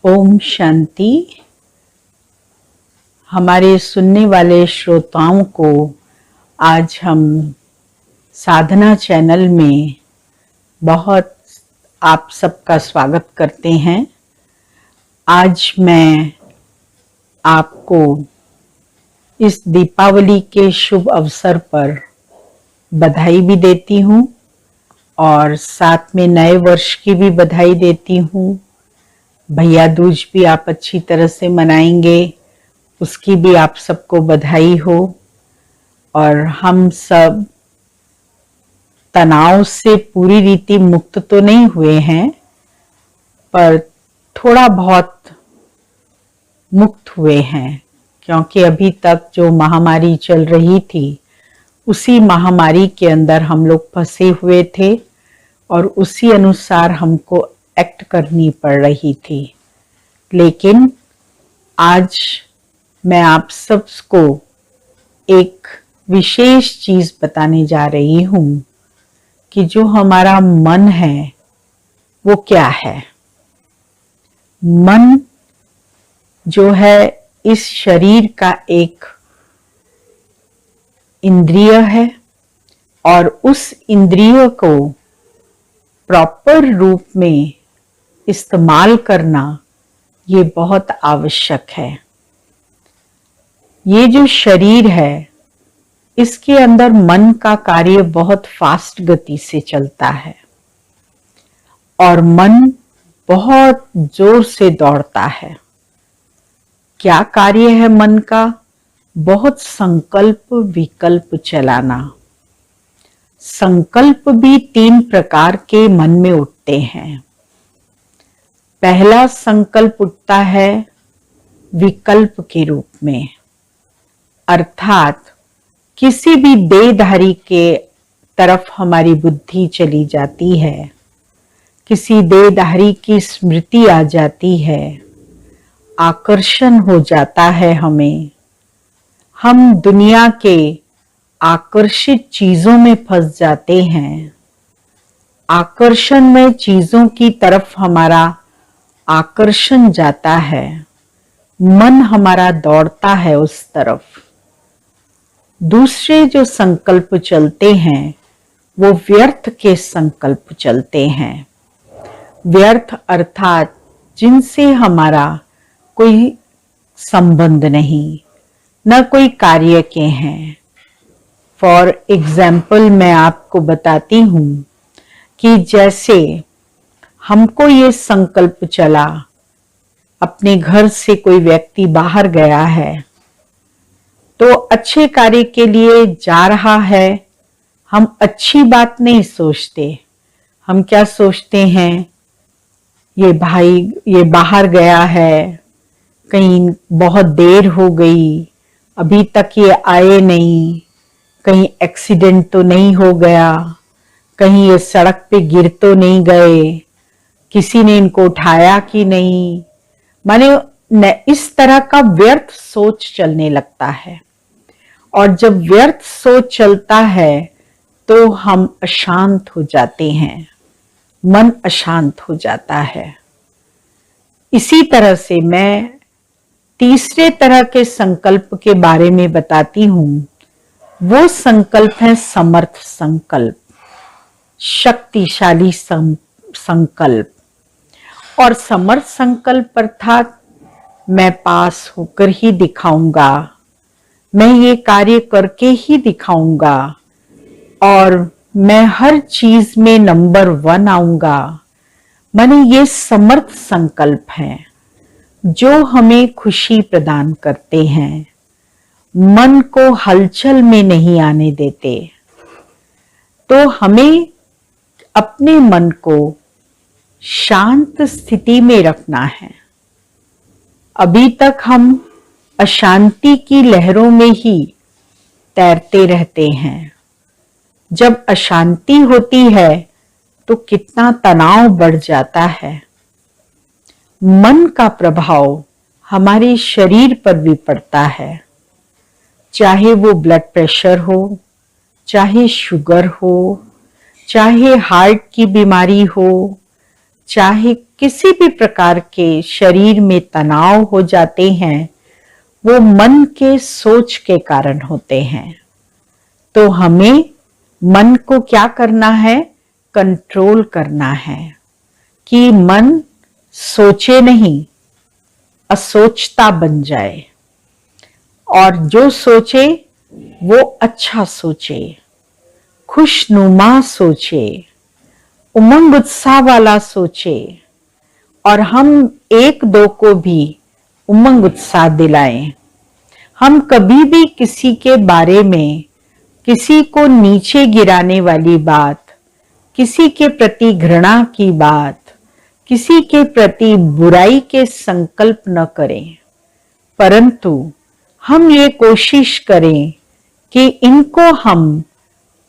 ओम शांति। हमारे सुनने वाले श्रोताओं को आज हम साधना चैनल में बहुत आप सबका स्वागत करते हैं। आज मैं आपको इस दीपावली के शुभ अवसर पर बधाई भी देती हूँ और साथ में नए वर्ष की भी बधाई देती हूँ। भैया दूज भी आप अच्छी तरह से मनाएंगे, उसकी भी आप सबको बधाई हो। और हम सब तनाव से पूरी रीति मुक्त तो नहीं हुए हैं, पर थोड़ा बहुत मुक्त हुए हैं, क्योंकि अभी तक जो महामारी चल रही थी उसी महामारी के अंदर हम लोग फंसे हुए थे और उसी अनुसार हमको एक्ट करनी पड़ रही थी। लेकिन आज मैं आप सबको एक विशेष चीज बताने जा रही हूं कि जो हमारा मन है वो क्या है। मन जो है इस शरीर का एक इंद्रिय है और उस इंद्रिय को प्रॉपर रूप में इस्तेमाल करना ये बहुत आवश्यक है। ये जो शरीर है इसके अंदर मन का कार्य बहुत फास्ट गति से चलता है और मन बहुत जोर से दौड़ता है। क्या कार्य है मन का? बहुत संकल्प विकल्प चलाना। संकल्प भी 3 प्रकार के मन में उठते हैं। पहला संकल्प उठता है विकल्प के रूप में, अर्थात किसी भी देहधारी के तरफ हमारी बुद्धि चली जाती है, किसी देहधारी की स्मृति आ जाती है, आकर्षण हो जाता है हमें। हम दुनिया के आकर्षित चीजों में फंस जाते हैं। आकर्षण में चीजों की तरफ हमारा आकर्षण जाता है, मन हमारा दौड़ता है उस तरफ। दूसरे जो संकल्प चलते हैं वो व्यर्थ के संकल्प चलते हैं। व्यर्थ अर्थात जिनसे हमारा कोई संबंध नहीं, न कोई कार्य के हैं। फॉर एग्जाम्पल मैं आपको बताती हूं कि जैसे हमको ये संकल्प चला, अपने घर से कोई व्यक्ति बाहर गया है तो अच्छे कार्य के लिए जा रहा है, हम अच्छी बात नहीं सोचते। हम क्या सोचते हैं, ये भाई ये बाहर गया है, कहीं बहुत देर हो गई, अभी तक ये आए नहीं, कहीं एक्सीडेंट तो नहीं हो गया, कहीं ये सड़क पे गिर तो नहीं गए, किसी ने इनको उठाया कि नहीं। माने इस तरह का व्यर्थ सोच चलने लगता है और जब व्यर्थ सोच चलता है तो हम अशांत हो जाते हैं, मन अशांत हो जाता है। इसी तरह से मैं तीसरे तरह के संकल्प के बारे में बताती हूं। वो संकल्प है समर्थ संकल्प, शक्तिशाली संकल्प। और समर्थ संकल्प अर्थात मैं पास होकर ही दिखाऊंगा, मैं ये कार्य करके ही दिखाऊंगा और मैं हर चीज में नंबर 1 आऊंगा। माने ये समर्थ संकल्प हैं जो हमें खुशी प्रदान करते हैं, मन को हलचल में नहीं आने देते। तो हमें अपने मन को शांत स्थिति में रखना है। अभी तक हम अशांति की लहरों में ही तैरते रहते हैं। जब अशांति होती है तो कितना तनाव बढ़ जाता है। मन का प्रभाव हमारे शरीर पर भी पड़ता है, चाहे वो ब्लड प्रेशर हो, चाहे शुगर हो, चाहे हार्ट की बीमारी हो, चाहे किसी भी प्रकार के शरीर में तनाव हो जाते हैं, वो मन के सोच के कारण होते हैं। तो हमें मन को क्या करना है? कंट्रोल करना है कि मन सोचे नहीं, असोचता बन जाए, और जो सोचे वो अच्छा सोचे, खुशनुमा सोचे, उमंग उत्साह वाला सोचे, और हम एक दो को भी उमंग उत्साह दिलाएं। हम कभी भी किसी के बारे में, किसी को नीचे गिराने वाली बात, किसी के प्रति घृणा की बात, किसी के प्रति बुराई के संकल्प न करें, परंतु हम ये कोशिश करें कि इनको हम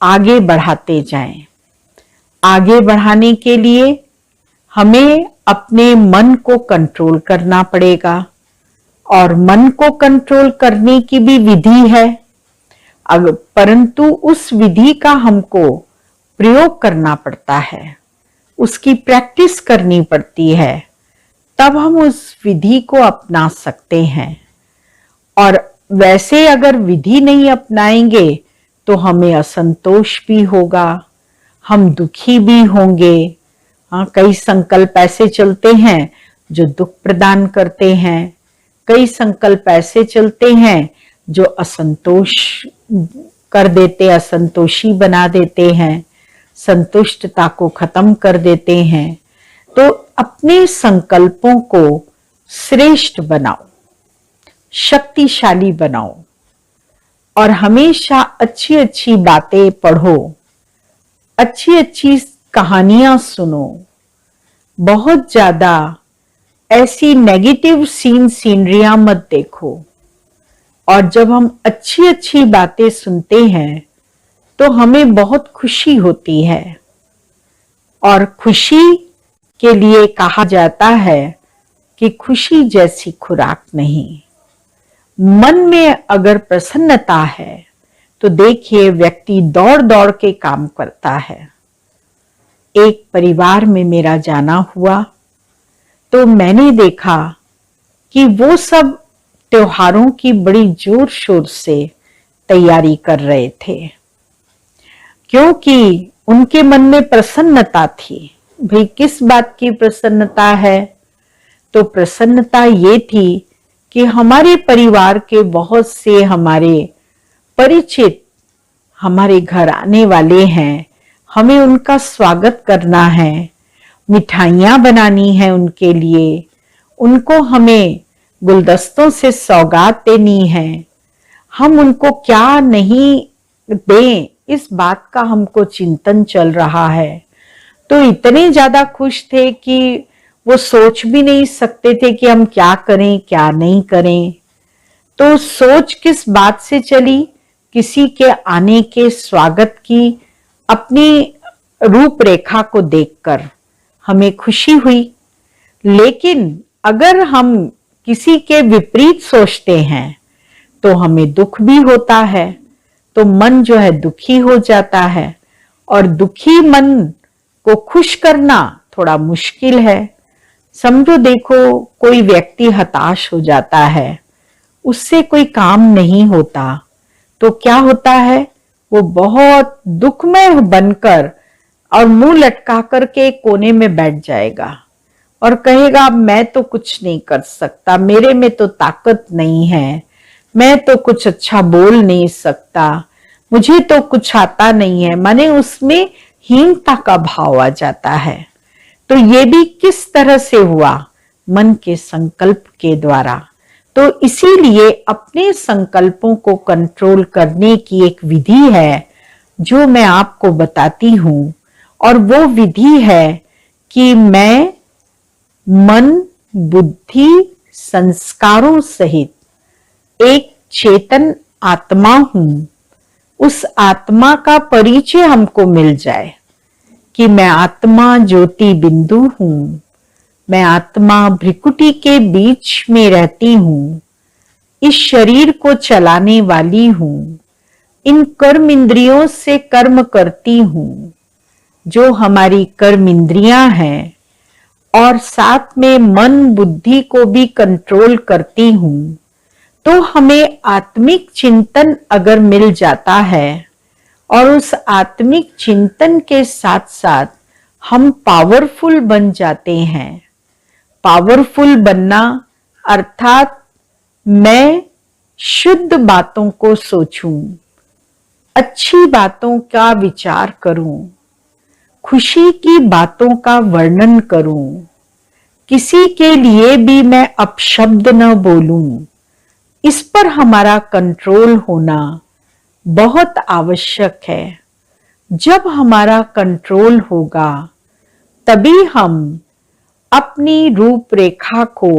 आगे बढ़ाते जाएं। आगे बढ़ाने के लिए हमें अपने मन को कंट्रोल करना पड़ेगा, और मन को कंट्रोल करने की भी विधि है, परंतु उस विधि का हमको प्रयोग करना पड़ता है, उसकी प्रैक्टिस करनी पड़ती है, तब हम उस विधि को अपना सकते हैं। और वैसे अगर विधि नहीं अपनाएंगे तो हमें असंतोष भी होगा, हम दुखी भी होंगे। हाँ, कई संकल्प ऐसे चलते हैं जो दुख प्रदान करते हैं, कई संकल्प ऐसे चलते हैं जो असंतोष कर देते, असंतोषी बना देते हैं, संतुष्टता को खत्म कर देते हैं। तो अपने संकल्पों को श्रेष्ठ बनाओ, शक्तिशाली बनाओ, और हमेशा अच्छी अच्छी बातें पढ़ो, अच्छी अच्छी कहानियां सुनो, बहुत ज्यादा ऐसी नेगेटिव सीनरियां मत देखो। और जब हम अच्छी अच्छी बातें सुनते हैं तो हमें बहुत खुशी होती है, और खुशी के लिए कहा जाता है कि खुशी जैसी खुराक नहीं। मन में अगर प्रसन्नता है तो देखिए व्यक्ति दौड़ दौड़ के काम करता है। एक परिवार में मेरा जाना हुआ तो मैंने देखा कि वो सब त्योहारों की बड़ी जोर शोर से तैयारी कर रहे थे, क्योंकि उनके मन में प्रसन्नता थी। भाई किस बात की प्रसन्नता है? तो प्रसन्नता ये थी कि हमारे परिवार के बहुत से हमारे परिचित हमारे घर आने वाले हैं, हमें उनका स्वागत करना है, मिठाइयां बनानी है उनके लिए, उनको हमें गुलदस्तों से सौगात देनी है, हम उनको क्या नहीं दें, इस बात का हमको चिंतन चल रहा है। तो इतने ज्यादा खुश थे कि वो सोच भी नहीं सकते थे कि हम क्या करें क्या नहीं करें। तो सोच किस बात से चली? किसी के आने के स्वागत की अपनी रूपरेखा को देखकर हमें खुशी हुई। लेकिन अगर हम किसी के विपरीत सोचते हैं तो हमें दुख भी होता है, तो मन जो है दुखी हो जाता है, और दुखी मन को खुश करना थोड़ा मुश्किल है। समझो देखो कोई व्यक्ति हताश हो जाता है, उससे कोई काम नहीं होता, तो क्या होता है? वो बहुत दुखमय बनकर और मुंह लटका करके कोने में बैठ जाएगा और कहेगा मैं तो कुछ नहीं कर सकता, मेरे में तो ताकत नहीं है, मैं तो कुछ अच्छा बोल नहीं सकता, मुझे तो कुछ आता नहीं है। माने उसमें हीनता का भाव आ जाता है। तो ये भी किस तरह से हुआ? मन के संकल्प के द्वारा। तो इसीलिए अपने संकल्पों को कंट्रोल करने की एक विधि है जो मैं आपको बताती हूं, और वो विधि है कि मैं मन, बुद्धि, संस्कारों सहित एक चेतन आत्मा हूं। उस आत्मा का परिचय हमको मिल जाए कि मैं आत्मा ज्योति बिंदु हूं, मैं आत्मा भ्रिकुटी के बीच में रहती हूं, इस शरीर को चलाने वाली हूं, इन कर्म इंद्रियों से कर्म करती हूं। जो हमारी कर्म इंद्रियां हैं और साथ में मन बुद्धि को भी कंट्रोल करती हूं, तो हमें आत्मिक चिंतन अगर मिल जाता है और उस आत्मिक चिंतन के साथ साथ हम पावरफुल बन जाते हैं। पावरफुल बनना अर्थात मैं शुद्ध बातों को सोचूं, अच्छी बातों का विचार करूं, खुशी की बातों का वर्णन करूं, किसी के लिए भी मैं अपशब्द न बोलूं। इस पर हमारा कंट्रोल होना बहुत आवश्यक है। जब हमारा कंट्रोल होगा तभी हम अपनी रूपरेखा को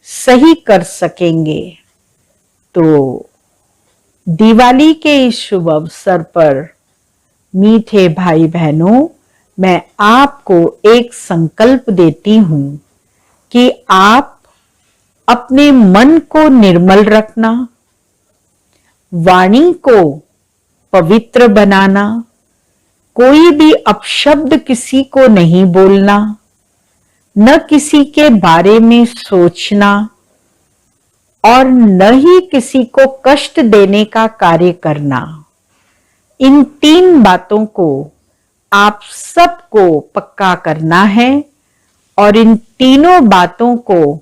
सही कर सकेंगे। तो दिवाली के इस शुभ अवसर पर मीठे भाई बहनों, मैं आपको एक संकल्प देती हूं कि आप अपने मन को निर्मल रखना, वाणी को पवित्र बनाना, कोई भी अपशब्द किसी को नहीं बोलना, न किसी के बारे में सोचना और न ही किसी को कष्ट देने का कार्य करना। इन 3 बातों को आप सबको पक्का करना है और इन तीनों बातों को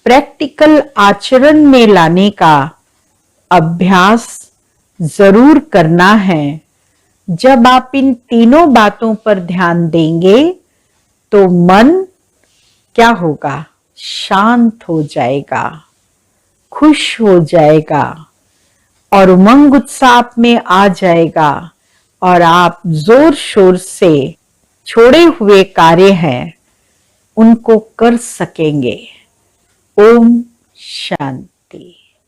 प्रैक्टिकल आचरण में लाने का अभ्यास जरूर करना है। जब आप इन तीनों बातों पर ध्यान देंगे तो मन क्या होगा? शांत हो जाएगा, खुश हो जाएगा और उमंग उत्साह में आ जाएगा और आप जोर शोर से छोड़े हुए कार्य हैं उनको कर सकेंगे। ओम शांति।